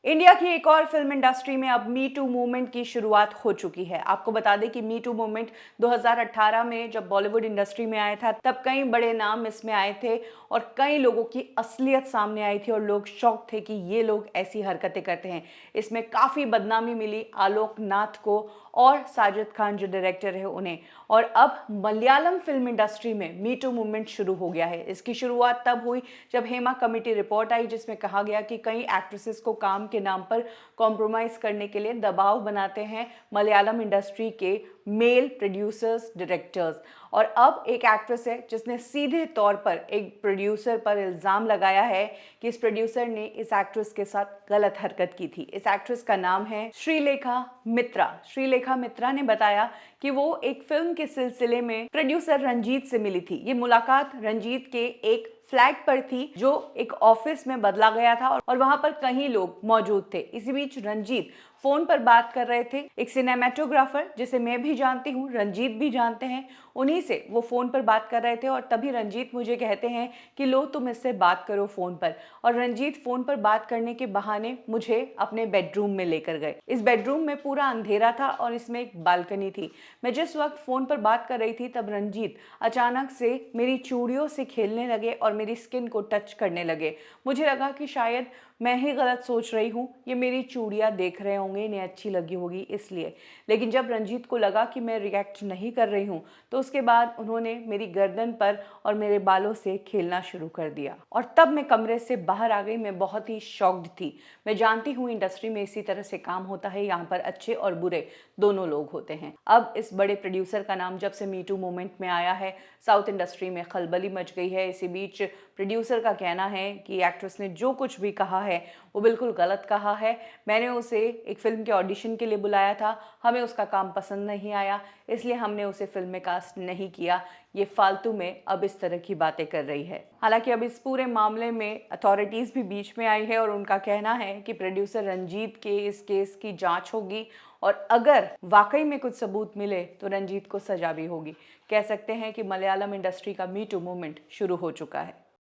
India की एक और फिल्म इंडस्ट्री में अब मी टू मूवमेंट की शुरुआत हो चुकी है। आपको बता दें कि मी टू मूवमेंट 2018 में जब बॉलीवुड इंडस्ट्री में आया था, तब कई बड़े नाम इसमें आए थे और कई लोगों की असलियत सामने आई थी और लोग शॉक थे कि ये लोग ऐसी हरकतें करते हैं। इसमें काफ़ी बदनामी मिली आलोक नाथ को और साजिद खान जो डायरेक्टर है उन्हें। और अब मलयालम फिल्म इंडस्ट्री में मी टू मूवमेंट शुरू हो गया है। इसकी शुरुआत तब हुई जब हेमा कमेटी रिपोर्ट आई, जिसमें कहा गया कि कई एक्ट्रेसेस को काम के नाम पर कॉम्प्रोमाइज करने के लिए दबाव बनाते हैं मलयालम इंडस्ट्री के मेल प्रोड्यूसर्स, डायरेक्टर्स। और अब एक एक्ट्रेस है जिसने सीधे तौर पर एक प्रोड्यूसर पर इल्ज़ाम लगाया है कि इस प्रोड्यूसर ने इस एक्ट्रेस के साथ गलत हरकत की थी। इस एक्ट्रेस का नाम है श्रीलेखा मित्रा। श्रीलेखा मित्रा ने बताया कि वो एक फिल्म के सिलसिले में प्रोड्यूसर रंजीत से मिली थी। ये मुलाकात रंजीत के एक फ्लैट पर थी जो एक ऑफिस में बदला गया था और वहां पर कई लोग मौजूद थे। इसी बीच रंजीत फोन पर बात कर रहे थे। एक सिनेमेटोग्राफर जिसे मैं भी जानती हूँ, रंजीत भी जानते हैं, उन्हीं से वो फोन पर बात कर रहे थे और तभी रंजीत मुझे कहते हैं कि लो तुम इससे बात करो फोन पर। और रंजीत फोन पर बात करने के बहाने मुझे अपने बेडरूम में लेकर गए। इस बेडरूम में पूरा अंधेरा था और इसमें एक बालकनी थी। मैं जिस वक्त फोन पर बात कर रही थी तब रंजीत अचानक से मेरी चूड़ियों से खेलने लगे और मेरी स्किन को टच करने लगे। मुझे लगा कि शायद मैं ही गलत सोच रही हूँ, ये मेरी चूड़ियाँ देख रहे होंगे, इन्हें अच्छी लगी होगी इसलिए। लेकिन जब रंजीत को लगा कि मैं रिएक्ट नहीं कर रही हूँ तो उसके बाद उन्होंने मेरी गर्दन पर और मेरे बालों से खेलना शुरू कर दिया और तब मैं कमरे से बाहर आ गई। मैं बहुत ही शॉक्ड थी। मैं जानती हूँ इंडस्ट्री में इसी तरह से काम होता है, यहाँ पर अच्छे और बुरे दोनों लोग होते हैं। अब इस बड़े प्रोड्यूसर का नाम जब से मी टू मूवमेंट में आया है, साउथ इंडस्ट्री में खलबली मच गई है। इसी बीच प्रोड्यूसर का कहना है कि एक्ट्रेस ने जो कुछ भी कहा है वो बिल्कुल गलत कहा है। मैंने उसे एक फिल्म के ऑडिशन के लिए बुलाया था, हमें उसका काम पसंद नहीं आया, इसलिए हमने उसे फिल्म में कास्ट नहीं किया। ये फालतू में अब इस तरह की बातें कर रही है। हालांकि अब इस पूरे मामले में अथॉरिटीज़ भी बीच में आई है और उनका कहना है कि प्रोड्यूसर रंजीत के इस केस की जांच होगी और अगर वाकई में कुछ सबूत मिले तो रंजीत को सजा भी होगी। कह सकते हैं कि मलयालम इंडस्ट्री का मी टू मूवमेंट शुरू हो चुका है।